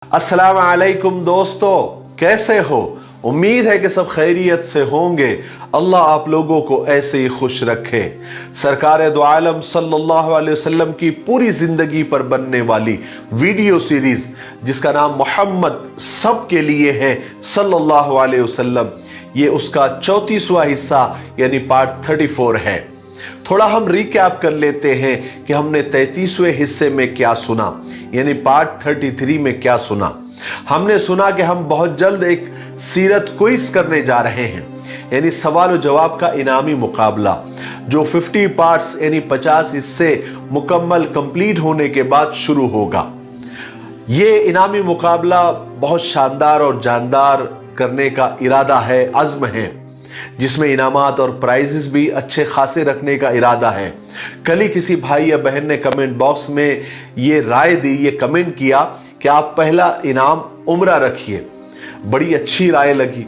अस्सलाम वालेकुम दोस्तों, कैसे हो? उम्मीद है कि सब खैरियत से होंगे। अल्लाह आप लोगों को ऐसे ही खुश रखे। सरकार दो आलम सल्लल्लाहु अलैहि वसल्लम की पूरी जिंदगी पर बनने वाली वीडियो सीरीज जिसका नाम मोहम्मद सब के लिए है सल्लल्लाहु अलैहि वसल्लम, ये उसका 34वां हिस्सा यानी पार्ट 34 है। थोड़ा हम रिकैप कर लेते हैं कि हमने 33वें हिस्से में क्या सुना, यानी पार्ट 33 में क्या सुना। हमने सुना कि हम बहुत जल्द एक सीरत क्विज करने जा रहे हैं, यानी सवाल और जवाब का इनामी मुकाबला जो 50 पार्ट्स यानी 50 हिस्से मुकम्मल कंप्लीट होने के बाद शुरू होगा। ये इनामी मुकाबला बहुत शानदार और जानदार करने का इरादा है, अज़्म है, जिसमें इनामात और प्राइजेस भी अच्छे खासे रखने का इरादा है। कल ही किसी भाई या बहन ने कमेंट बॉक्स में ये राय दी, ये कमेंट किया कि आप पहला इनाम उम्रा रखिए। बड़ी अच्छी राय लगी,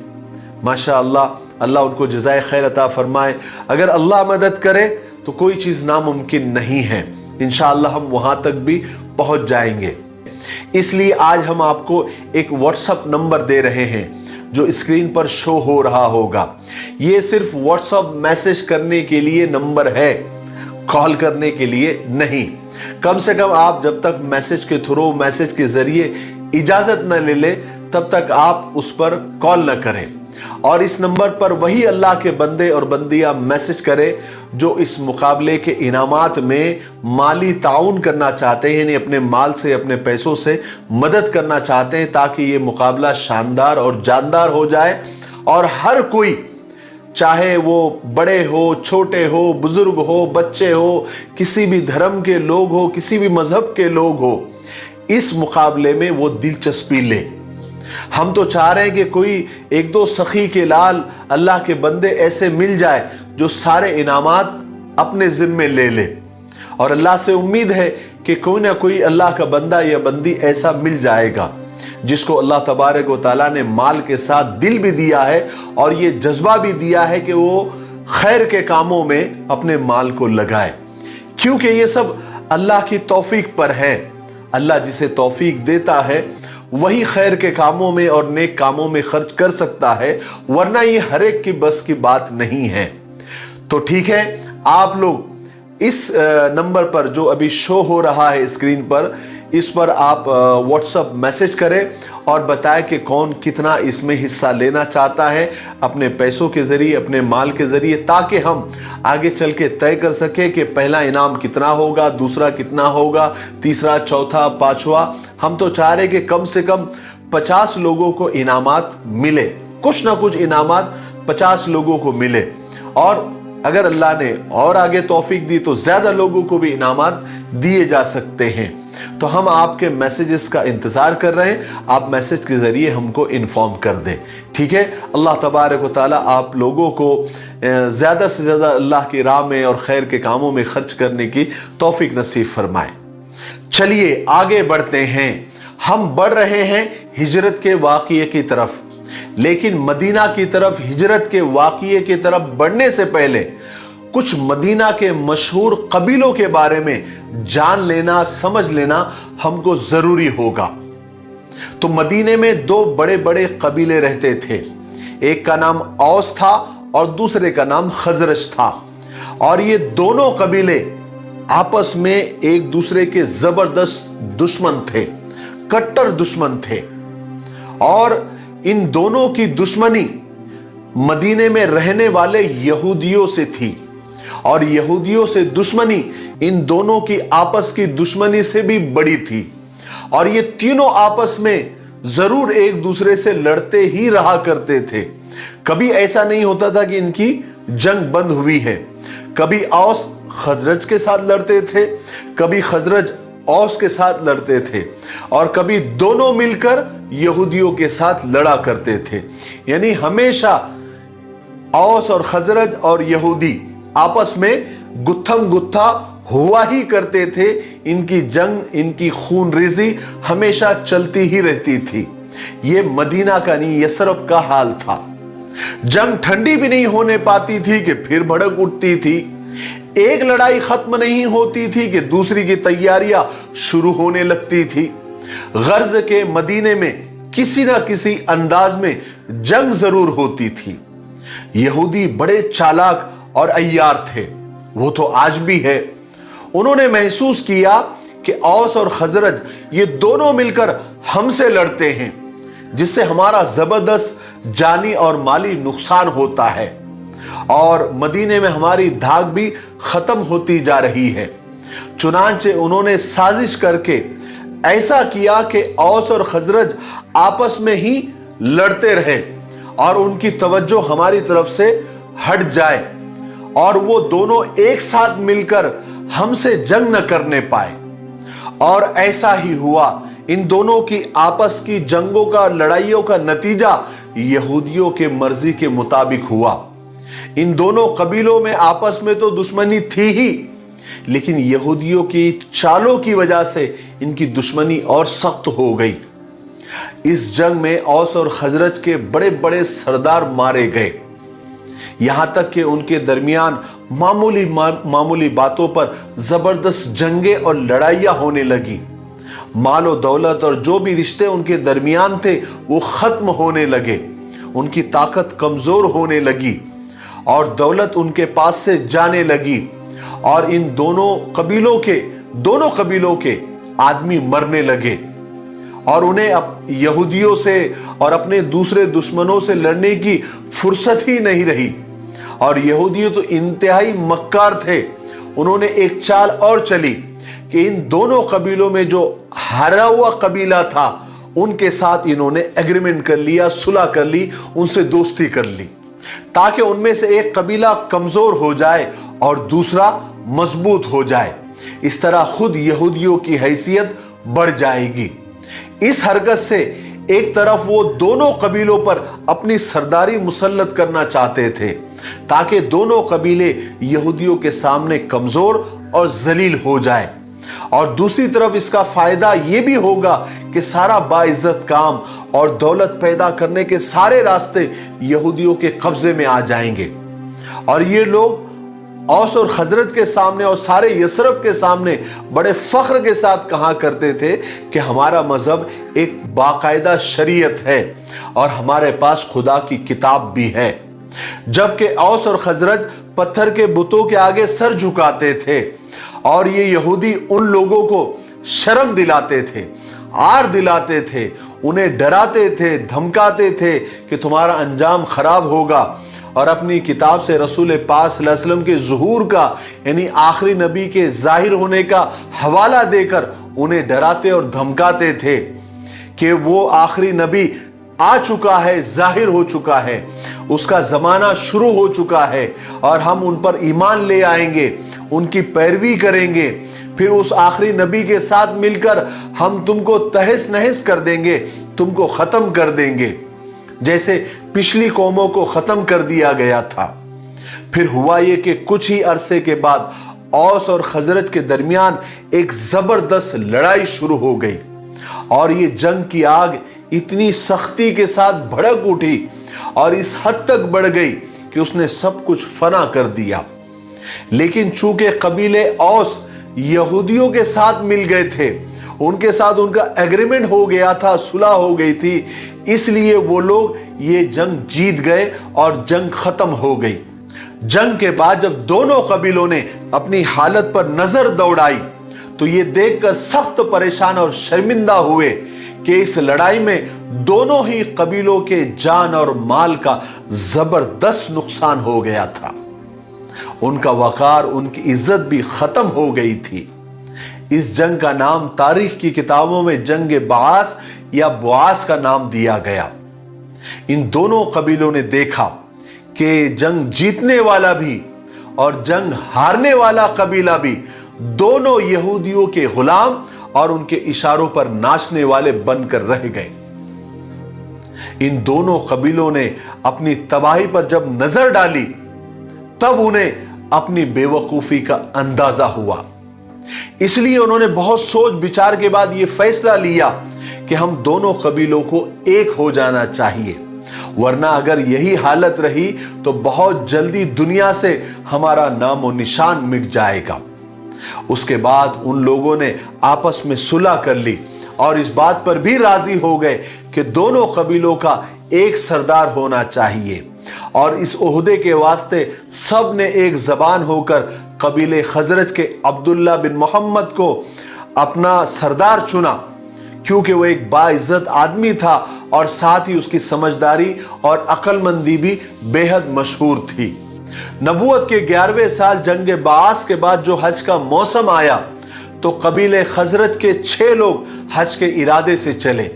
माशाअल्लाह, अल्लाह उनको जज़ाए खैर अता फरमाए। अगर अल्लाह मदद करे तो कोई चीज़ नामुमकिन नहीं है, इंशाअल्लाह हम वहाँ तक भी पहुँच जाएंगे। इसलिए आज हम आपको एक व्हाट्सएप नंबर दे रहे हैं जो स्क्रीन पर शो हो रहा होगा। ये सिर्फ व्हाट्सएप मैसेज करने के लिए नंबर है, कॉल करने के लिए नहीं। कम से कम आप जब तक मैसेज के थ्रू, मैसेज के जरिए इजाजत न ले ले, तब तक आप उस पर कॉल न करें। और इस नंबर पर वही अल्लाह के बंदे और बंदियां मैसेज करें जो इस मुकाबले के इनामात में माली ताउन करना चाहते हैं, यानी अपने माल से, अपने पैसों से मदद करना चाहते हैं, ताकि ये मुकाबला शानदार और जानदार हो जाए और हर कोई, चाहे वो बड़े हो, छोटे हो, बुजुर्ग हो, बच्चे हो, किसी भी धर्म के लोग हो, किसी भी मजहब के लोग हो, इस मुकाबले में वो दिलचस्पी ले। हम तो चाह रहे हैं कि कोई एक दो सखी के लाल अल्लाह के बंदे ऐसे मिल जाए जो सारे इनामात अपने जिम्मे ले ले। और अल्लाह से उम्मीद है कि कोई ना कोई अल्लाह का बंदा या बंदी ऐसा मिल जाएगा जिसको अल्लाह तबारक व तआला ने माल के साथ दिल भी दिया है और ये जज्बा भी दिया है कि वो खैर के कामों में अपने माल को लगाए, क्योंकि ये सब अल्लाह की तौफीक पर है। अल्लाह जिसे तौफीक देता है वही खैर के कामों में और नेक कामों में खर्च कर सकता है, वरना ये हर एक की बस की बात नहीं है। तो ठीक है, आप लोग इस नंबर पर जो अभी शो हो रहा है स्क्रीन पर, इस पर आप व्हाट्सएप मैसेज करें और बताएं कि कौन कितना इसमें हिस्सा लेना चाहता है, अपने पैसों के ज़रिए, अपने माल के ज़रिए, ताकि हम आगे चल के तय कर सकें कि पहला इनाम कितना होगा, दूसरा कितना होगा, तीसरा, चौथा, पांचवा। हम तो चाह रहे कि कम से कम 50 लोगों को इनामात मिले, कुछ ना कुछ इनामात 50 लोगों को मिले। और अगर अल्लाह ने और आगे तौफीक दी तो ज़्यादा लोगों को भी इनामात दिए जा सकते हैं। तो हम आपके मैसेजेस का इंतज़ार कर रहे हैं, आप मैसेज के ज़रिए हमको इन्फॉर्म कर दें, ठीक है। अल्लाह तबारक व तआला आप लोगों को ज़्यादा से ज़्यादा अल्लाह की राह में और खैर के कामों में खर्च करने की तौफीक नसीब फरमाए। चलिए आगे बढ़ते हैं। हम बढ़ रहे हैं हिजरत के वाक़ये की तरफ, लेकिन मदीना की तरफ, हिजरत के वाक़ये की तरफ बढ़ने से पहले कुछ मदीना के मशहूर कबीलों के बारे में जान लेना, समझ लेना हमको जरूरी होगा। तो मदीने में दो बड़े बड़े कबीले रहते थे, एक का नाम औस था और दूसरे का नाम खजरज था। और ये दोनों कबीले आपस में एक दूसरे के जबरदस्त दुश्मन थे, कट्टर दुश्मन थे। और इन दोनों की दुश्मनी मदीने में रहने वाले यहूदियों से थी, और यहूदियों से दुश्मनी इन दोनों की आपस की दुश्मनी से भी बड़ी थी। और ये तीनों आपस में जरूर एक दूसरे से लड़ते ही रहा करते थे। कभी ऐसा नहीं होता था कि इनकी जंग बंद हुई है। कभी औस खजरज के साथ लड़ते थे, कभी खजरज औस के साथ लड़ते थे, और कभी दोनों मिलकर यहूदियों के साथ लड़ा करते थे। यानी हमेशा औस और खजरज और यहूदी आपस में गुत्थम गुत्था हुआ ही करते थे। इनकी जंग, इनकी खून रेजी हमेशा चलती ही रहती थी। ये मदीना का नहीं, यसरब का हाल था। जंग ठंडी भी नहीं होने पाती थी कि फिर भड़क उठती थी। एक लड़ाई खत्म नहीं होती थी कि दूसरी की तैयारियां शुरू होने लगती थी। गर्ज के मदीने में किसी ना किसी अंदाज में जंग जरूर होती थी। यहूदी बड़े चालाक और अय्यार थे, वो तो आज भी है। उन्होंने महसूस किया कि औस और खजरज ये दोनों मिलकर हमसे लड़ते हैं, जिससे हमारा जबरदस्त जानी और माली नुकसान होता है और मदीने में हमारी धाक भी खत्म होती जा रही है। चुनांचे उन्होंने साजिश करके ऐसा किया कि औस और खजरज आपस में ही लड़ते रहे और उनकी तवज्जो हमारी तरफ से हट जाए और वो दोनों एक साथ मिलकर हमसे जंग न करने पाए। और ऐसा ही हुआ। इन दोनों की आपस की जंगों का, लड़ाइयों का नतीजा यहूदियों के मर्जी के मुताबिक हुआ। इन दोनों कबीलों में आपस में तो दुश्मनी थी ही, लेकिन यहूदियों की चालों की वजह से इनकी दुश्मनी और सख्त हो गई। इस जंग में औस और खजरज के बड़े बड़े सरदार मारे गए, यहां तक कि उनके दरमियान मामूली बातों पर जबरदस्त जंगें और लड़ाइयां होने लगी। मालो दौलत और जो भी रिश्ते उनके दरमियान थे वो खत्म होने लगे। उनकी ताकत कमजोर होने लगी और दौलत उनके पास से जाने लगी और इन दोनों कबीलों के आदमी मरने लगे और उन्हें यहूदियों से और अपने दूसरे दुश्मनों से लड़ने की फुर्सत ही नहीं रही। और यहूदी तो इंतहाई मक्कार थे। उन्होंने एक चाल और चली कि इन दोनों कबीलों में जो हारा हुआ कबीला था उनके साथ इन्होंने एग्रीमेंट कर लिया, सुलह कर ली, उनसे दोस्ती कर ली, ताकि उनमें से एक कबीला कमजोर हो जाए और दूसरा मजबूत हो जाए। इस तरह खुद यहूदियों की हैसियत बढ़ जाएगी। इस हरकत से एक तरफ वो दोनों कबीलों पर अपनी सरदारी मुसल्लत करना चाहते थे, ताकि दोनों कबीले यहूदियों के सामने कमजोर और जलील हो जाए, और दूसरी तरफ इसका फायदा यह भी होगा कि सारा बाइज्जत काम और दौलत पैदा करने के सारे रास्ते यहूदियों के कब्जे में आ जाएंगे। और ये लोग औस और खजरत के सामने और सारे यसरब के सामने बड़े फख्र के साथ कहा करते थे कि हमारा मजहब एक बाकायदा शरीयत है और हमारे पास खुदा की किताब भी है। जबकि औस और खजरज पत्थर के बुतों के आगे सर झुकाते थे और ये यहूदी उन लोगों को शर्म दिलाते थे, आर दिलाते थे, उन्हें डराते थे, धमकाते थे कि तुम्हारा अंजाम खराब होगा। और अपनी किताब से रसूल पाक सल्लल्लाहु अलैहि वसल्लम के ज़ुहूर का यानी आखिरी नबी के जाहिर होने का हवाला देकर उन्हें डराते और धमकाते थे कि वो आखिरी नबी आ चुका है, जाहिर हो चुका है, उसका जमाना शुरू हो चुका है और हम उन पर ईमान ले आएंगे, उनकी पैरवी करेंगे, फिर उस आखिरी नबी के साथ मिलकर हम तुमको तहस नहस कर देंगे, तुमको खत्म कर देंगे, जैसे पिछली कौमों को खत्म कर दिया गया था। फिर हुआ ये कि कुछ ही अरसे के बाद औस और खजरज के दरमियान एक जबरदस्त लड़ाई शुरू हो गई और ये जंग की आग इतनी सख्ती के साथ भड़क उठी और इस हद तक बढ़ गई कि उसने सब कुछ फना कर दिया। लेकिन चूंकि कबीले औस यहूदियों के साथ मिल गए थे, उनके साथ उनका एग्रीमेंट हो गया था, सुलह हो गई थी, इसलिए वो लोग ये जंग जीत गए और जंग खत्म हो गई। जंग के बाद जब दोनों कबीलों ने अपनी हालत पर नजर दौड़ाई तो ये देखकर सख्त परेशान और शर्मिंदा हुए कि इस लड़ाई में दोनों ही कबीलों के जान और माल का जबरदस्त नुकसान हो गया था। उनका वकार, उनकी इज्जत भी खत्म हो गई थी। इस जंग का नाम तारीख की किताबों में जंग बास या बुआस का नाम दिया गया। इन दोनों कबीलों ने देखा कि जंग जीतने वाला भी और जंग हारने वाला कबीला भी दोनों यहूदियों के गुलाम और उनके इशारों पर नाचने वाले बनकर रह गए। इन दोनों कबीलों ने अपनी तबाही पर जब नजर डाली तब उन्हें अपनी बेवकूफी का अंदाजा हुआ। इसलिए उन्होंने बहुत सोच विचार के बाद यह फैसला लिया कि हम दोनों कबीलों को एक हो जाना चाहिए, वरना अगर यही हालत रही तो बहुत जल्दी दुनिया से हमारा नामो निशान मिट जाएगा। उसके बाद उन लोगों ने आपस में सुलह कर ली اور इस बात पर भी राजी हो गए कि दोनों कबीलों का एक सरदार होना चाहिए। और इस ओहदे के वास्ते सब ने एक जबान होकर कबीले खजरज के अब्दुल्ला बिन मोहम्मद को अपना सरदार चुना, क्योंकि वो एक बाइज्जत आदमी था और साथ ही उसकी समझदारी और अक्लमंदी भी बेहद मशहूर थी। नबूवत के 11वें साल जंग बास के बाद जो हज का मौसम आया तो कबीले खजरज के 6 लोग हज के इरादे से चले।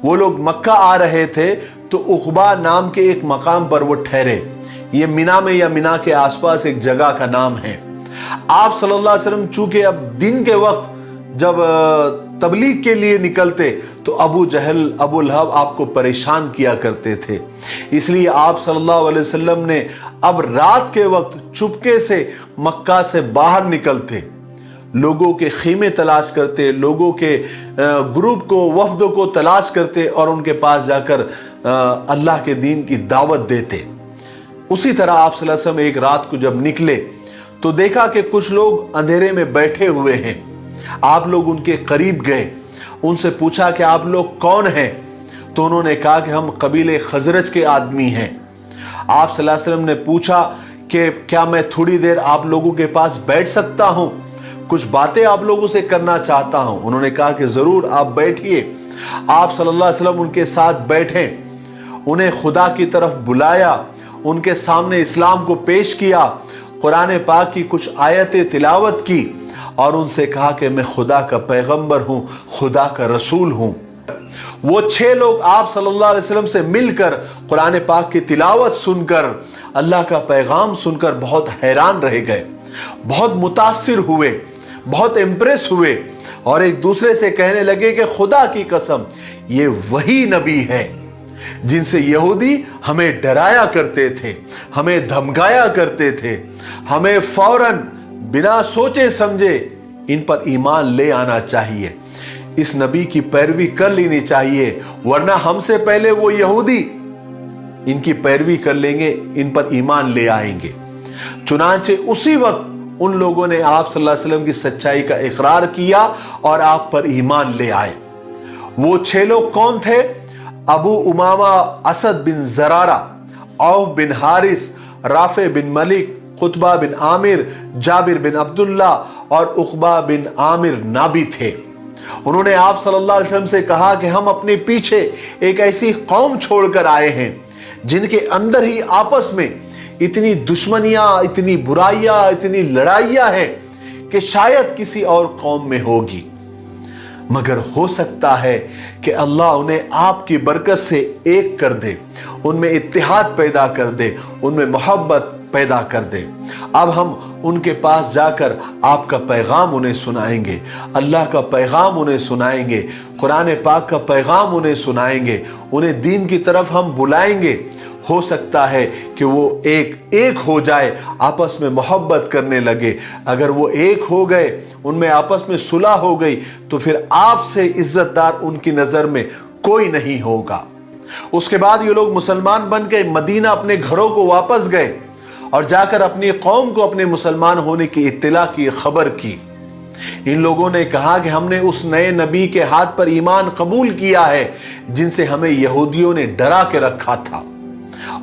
वो लोग मक्का आ रहे थे तो उक़बा नाम के एक मकाम पर वो ठहरे। ये मिना में या मिना के आसपास एक जगह का नाम है। आप सल्लल्लाहु अलैहि वसल्लम चूंकि अब दिन के वक्त जब तबलीग के लिए निकलते तो अबू जहल अबू लहब आपको परेशान किया करते थे, इसलिए आप सल्लल्लाहु अलैहि वसल्लम ने अब रात के वक्त चुपके से मक्का से बाहर निकलते, लोगों के खीमे तलाश करते, लोगों के ग्रुप को वफ्द को तलाश करते और उनके पास जाकर अल्लाह के दीन की दावत देते। उसी तरह आप सल्लल्लाहु अलैहि वसल्लम एक रात को जब निकले तो देखा कि कुछ लोग अंधेरे में बैठे हुए हैं। आप लोग उनके करीब गए, उनसे पूछा कि आप लोग कौन हैं? तो उन्होंने कहा कि हम कबीले खजरज के आदमी हैं। आप सल्लल्लाहु अलैहि वसल्लम ने पूछा कि क्या मैं थोड़ी देर आप लोगों के पास बैठ सकता हूं, कुछ बातें आप लोगों से करना चाहता हूं। उन्होंने कहा कि जरूर आप बैठिए। आप सल्लल्लाहु अलैहि वसल्लम उनके साथ बैठे, उन्हें खुदा की तरफ बुलाया, उनके सामने इस्लाम को पेश किया, कुरान पाक की कुछ आयतें तिलावत की और उनसे कहा कि मैं खुदा का पैगंबर हूं, खुदा का रसूल हूं। वो 6 लोग आप सल्लल्लाहु अलैहि वसल्लम से मिलकर कुरान पाक की तिलावत सुनकर, अल्लाह का पैगाम सुनकर बहुत हैरान रह गए, बहुत मुतासिर हुए, बहुत इम्प्रेस हुए और एक दूसरे से कहने लगे कि खुदा की कसम ये वही नबी है जिनसे यहूदी हमें डराया करते थे, हमें धमकाया करते थे। हमें फौरन बिना सोचे समझे इन पर ईमान ले आना चाहिए, इस नबी की पैरवी कर लेनी चाहिए, वरना हमसे पहले वो यहूदी इनकी पैरवी कर लेंगे, इन पर ईमान ले आएंगे। चुनांचे उसी वक्त उन लोगों ने आप सल्लल्लाहु अलैहि वसल्लम की सच्चाई का इकरार किया और आप पर ईमान ले आए। वो 6 लोग कौन थे? Abu Umama Asad bin जरारा, of bin Haris, Rafe बिन मलिक, कुतबा बिन आमिर, जाबिर बिन अब्दुल्ला और उक़बा बिन आमिर नाबी थे। उन्होंने आप सल्लल्लाहु अलैहि वसल्लम से कहा कि हम अपने पीछे एक ऐसी कौम छोड़कर आए हैं जिनके अंदर ही आपस में इतनी दुश्मनियां, इतनी बुराइयां, इतनी लड़ाइयां हैं कि शायद किसी और कौम में होगी, मगर हो सकता है कि अल्लाह उन्हें आपकी बरकत से एक कर दे, उनमें इत्तिहाद पैदा कर दे, उनमें मोहब्बत पैदा कर दे। अब हम उनके पास जाकर आपका पैगाम उन्हें सुनाएंगे, अल्लाह का पैगाम उन्हें सुनाएंगे, कुरान पाक का पैगाम उन्हें सुनाएंगे, उन्हें दीन की तरफ हम बुलाएंगे। हो सकता है कि वो एक हो जाए, आपस में मोहब्बत करने लगे। अगर वो एक हो गए, उनमें आपस में सुलह हो गई, तो फिर आपसे इज्जतदार उनकी नजर में कोई नहीं होगा। उसके बाद ये लोग मुसलमान बन के मदीना अपने घरों को वापस गए और जाकर अपनी कौम को अपने मुसलमान होने की इत्तला की, खबर की। इन लोगों ने कहा कि हमने उस नए नबी के हाथ पर ईमान कबूल किया है जिनसे हमें यहूदियों ने डरा के रखा था।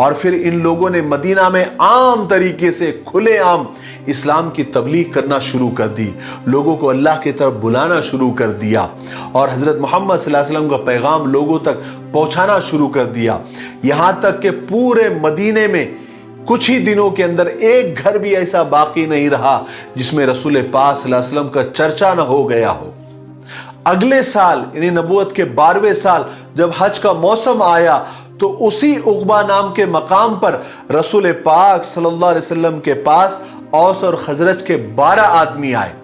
और फिर इन लोगों ने मदीना में आम तरीके से खुलेआम इस्लाम की तबलीग करना शुरू कर दी, लोगों को अल्लाह की तरफ बुलाना शुरू कर दिया और हजरत मोहम्मद सल्लल्लाहु अलैहि वसल्लम का पैगाम लोगों तक पहुंचाना शुरू कर दिया। यहां तक कि पूरे मदीने में कुछ ही दिनों के अंदर एक घर भी ऐसा बाकी नहीं रहा जिसमें रसूल पाक सल्लल्लाहु अलैहि वसल्लम का चर्चा न हो गया हो। अगले साल यानी नबूवत के 12वें साल जब हज का मौसम आया तो उसी उक़बा नाम के मकाम पर रसूल पाक सल्लल्लाहु अलैहि वसल्लम के पास औस और खजरज के 12 आदमी आए।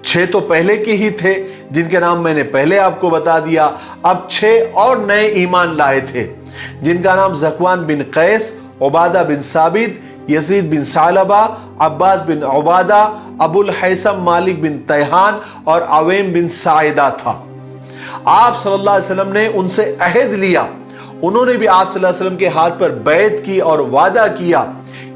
6 तो पहले के ही थे जिनके नाम मैंने पहले आपको बता दिया। अब 6 और नए ईमान लाए थे जिनका नाम ज़कवान बिन कैस, उबादा बिन साबित, यजीद बिन सालबा, अब्बास बिन उबादा, अबुल हैसम मालिक बिन तैहान और अवेम बिन साइदा था। आप सल्लल्लाहु अलैहि वसल्लम ने उनसे अहद लिया, उन्होंने भी आप सल्लल्लाहु अलैहि वसल्लम के हाथ पर बैत की और वादा किया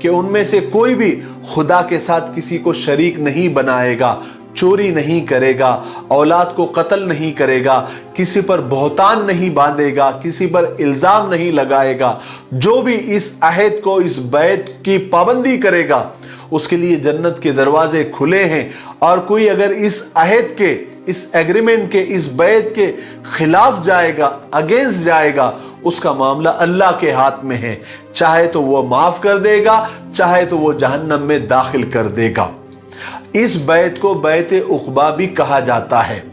कि उनमें से कोई भी खुदा के साथ किसी को शरीक नहीं बनाएगा, चोरी नहीं करेगा, औलाद को कत्ल नहीं करेगा, किसी पर बहुतान नहीं बांधेगा, किसी पर इल्ज़ाम नहीं लगाएगा, जो भी इस अहद को, इस बैत की पाबंदी करेगा, उसके लिए जन्नत के दरवाजे खुले हैं। और कोई अगर इस अहद के, इस एग्रीमेंट के, इस बैत के खिलाफ जाएगा, अगेंस्ट जाएगा, उसका मामला अल्लाह के हाथ में है। चाहे तो वो माफ कर देगा, चाहे तो वो जहन्नम में दाखिल कर देगा। इस बैत को बैत उक़बा भी कहा जाता है।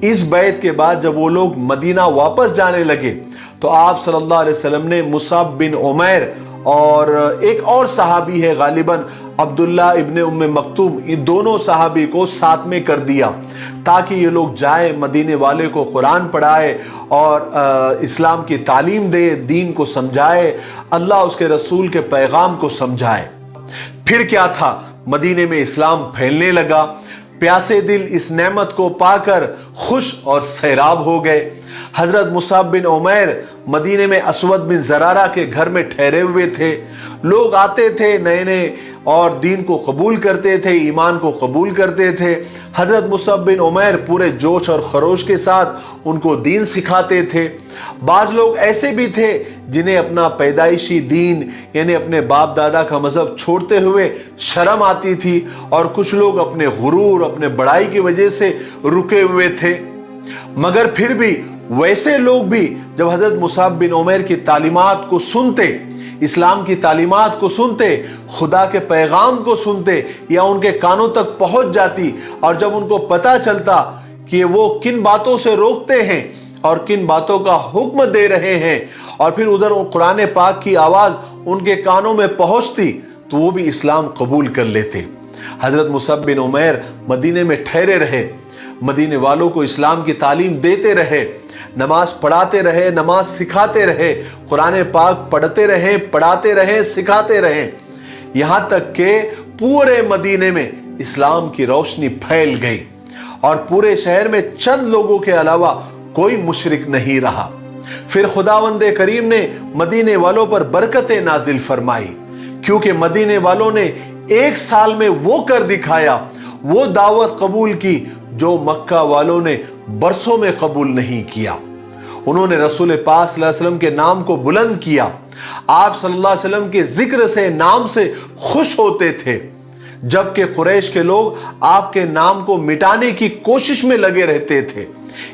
इस बैत के बाद जब वो लोग मदीना वापस जाने लगे तो आप सल्लल्लाहु अलैहि वसल्लम ने मुसाब बिन उमैर और एक और सहाबी है गालिबन अब्दुल्ला इब्ने उम्मे मक्तूम, इन दोनों सहाबी को साथ में कर दिया ताकि ये लोग जाए, मदीने वाले को कुरान पढ़ाए और इस्लाम की तालीम दे, दीन को समझाए, अल्लाह उसके रसूल के पैगाम को समझाए। फिर क्या था, मदीने में इस्लाम फैलने लगा। प्यासे दिल इस नेमत को पाकर खुश और सैराब हो गए। हजरत मुसाब बिन उमैर मदीने में असवद बिन ज़रारा के घर में ठहरे हुए थे। लोग आते थे नए नए और दीन को कबूल करते थे, ईमान को कबूल करते थे। हजरत मुसाब बिन उमैर पूरे जोश और खरोश के साथ उनको दीन सिखाते थे। बाज़ लोग ऐसे भी थे जिन्हें अपना पैदाइशी दीन यानी अपने बाप दादा का मजहब छोड़ते हुए शर्म आती थी, और कुछ लोग अपने गुरूर, अपने बड़ाई की वजह से रुके हुए थे। मगर फिर भी वैसे लोग भी जब हजरत मुसाब बिन उमैर की तालीमात को सुनते, इस्लाम की तालीमात को सुनते, खुदा के पैगाम को सुनते या उनके कानों तक पहुंच जाती, और जब उनको पता चलता कि वो किन बातों से रोकते हैं और किन बातों का हुक्म दे रहे हैं, और फिर उधर कुरान पाक की आवाज़ उनके कानों में पहुंचती, तो वो भी इस्लाम कबूल कर लेते। हजरत मुसाब बिन उमैर मदीने में ठहरे रहे, मदीने वालों को इस्लाम की तालीम देते रहे, नमाज पढ़ाते रहे, नमाज सिखाते रहे, कुरान पाक पढ़ते रहे, पढ़ाते रहे, सिखाते रहे, यहाँ तक कि पूरे मदीने में इस्लाम की रोशनी फैल गई और पूरे शहर में चंद लोगों के अलावा कोई मुशरिक नहीं रहा। फिर खुदावंद करीम ने मदीने वालों पर बरकतें नाजिल फरमाई, क्योंकि मदीने वालों ने एक साल में वो कर दिखाया, वो दावत कबूल की जो मक्का वालों ने बरसों में कबूल नहीं किया। उन्होंने रसूल पाक सल्लल्लाहु अलैहि वसल्लम के नाम को बुलंद किया। आप सल्लल्लाहु अलैहि वसल्लम के जिक्र से, नाम से खुश होते थे, जबकि कुरैश के लोग आपके नाम को मिटाने की कोशिश में लगे रहते थे।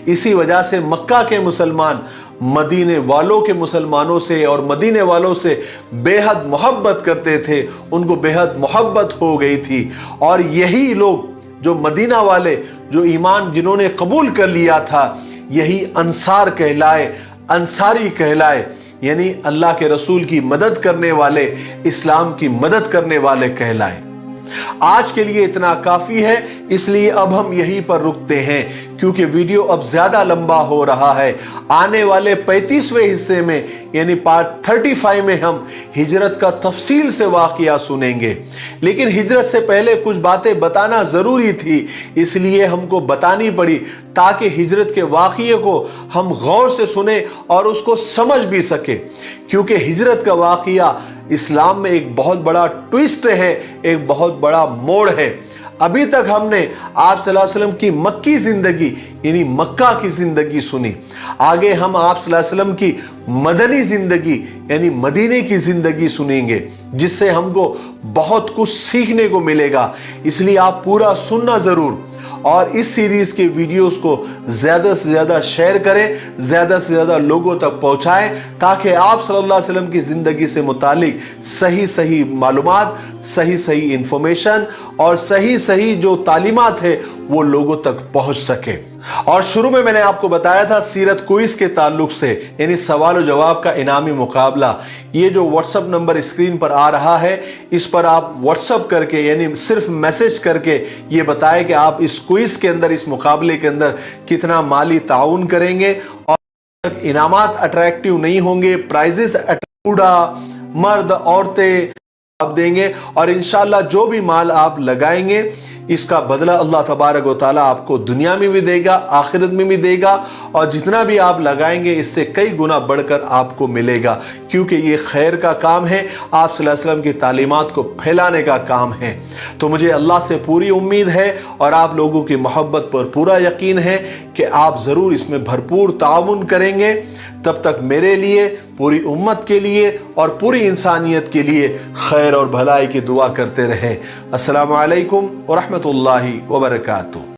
इसी वजह से मक्का के मुसलमान मदीने वालों के मुसलमानों से और मदीने वालों से बेहद मोहब्बत करते थे, उनको बेहद मोहब्बत हो गई थी। और यही लोग जो मदीना वाले, जो ईमान जिन्होंने कबूल कर लिया था, यही अंसार कहलाए, अंसारी कहलाए, यानी अल्लाह के रसूल की मदद करने वाले, इस्लाम की मदद करने वाले कहलाए। आज के लिए इतना काफी है, इसलिए अब हम यहीं पर रुकते हैं, क्योंकि वीडियो अब ज्यादा लंबा हो रहा है। आने वाले 35वें हिस्से में यानी पार्ट 35 में हम हिजरत का तफसील से वाकया सुनेंगे। लेकिन हिजरत से पहले कुछ बातें बताना जरूरी थी, इसलिए हमको बतानी पड़ी ताकि हिजरत के वाकये को हम गौर से सुने और उसको समझ भी सके, क्योंकि हिजरत का वाकया इस्लाम में एक बहुत बड़ा ट्विस्ट है, एक बहुत बड़ा मोड़ है। अभी तक हमने आप सल्लल्लाहु अलैहि वसल्लम की मक्की जिंदगी यानी मक्का की जिंदगी सुनी, आगे हम आप सल्लल्लाहु अलैहि वसल्लम की मदनी जिंदगी यानी मदीने की जिंदगी सुनेंगे, जिससे हमको बहुत कुछ सीखने को मिलेगा। इसलिए आप पूरा सुनना जरूर, और इस सीरीज के वीडियोस को ज्यादा से ज्यादा शेयर करें, ज्यादा से ज्यादा लोगों तक पहुंचाएं, ताकि आप सल्लल्लाहु अलैहि वसल्लम की जिंदगी से मुतालिक सही सही मालूमात, सही सही इंफॉर्मेशन और सही सही जो तालीमात है वो लोगों तक पहुंच सके। और शुरू में मैंने आपको बताया था सीरत क्विज के ताल्लुक से, यानी सवाल और जवाब का इनामी मुकाबला। ये जो व्हाट्सएप नंबर स्क्रीन पर आ रहा है, इस पर आप व्हाट्सएप करके यानी सिर्फ मैसेज करके ये बताएं कि आप इस क्विज के अंदर, इस मुकाबले के अंदर कितना माली ताउन करेंगे। और इनामात अट्रैक्टिव नहीं होंगे, प्राइजेस, मर्द औरतें आप देंगे और इंशाअल्लाह जो भी माल आप लगाएंगे इसका बदला अल्लाह तबारक व तआला आपको दुनिया में भी देगा, आखिरत में भी देगा, और जितना भी आप लगाएंगे इससे कई गुना बढ़कर आपको मिलेगा, क्योंकि ये खैर का काम है, आप सल्लल्लाहु अलैहि वसल्लम की तालीमात को फैलाने का काम है। तो मुझे अल्लाह से पूरी उम्मीद है और आप लोगों की मोहब्बत पर पूरा यकीन है कि आप ज़रूर इसमें भरपूर ताउन करेंगे। तब तक मेरे लिए, पूरी उम्मत के लिए और पूरी इंसानियत के लिए खैर और भलाई की दुआ करते रहें। अस्सलामु अलैकुम व रहमतुल्लाहि व बरकातुहू।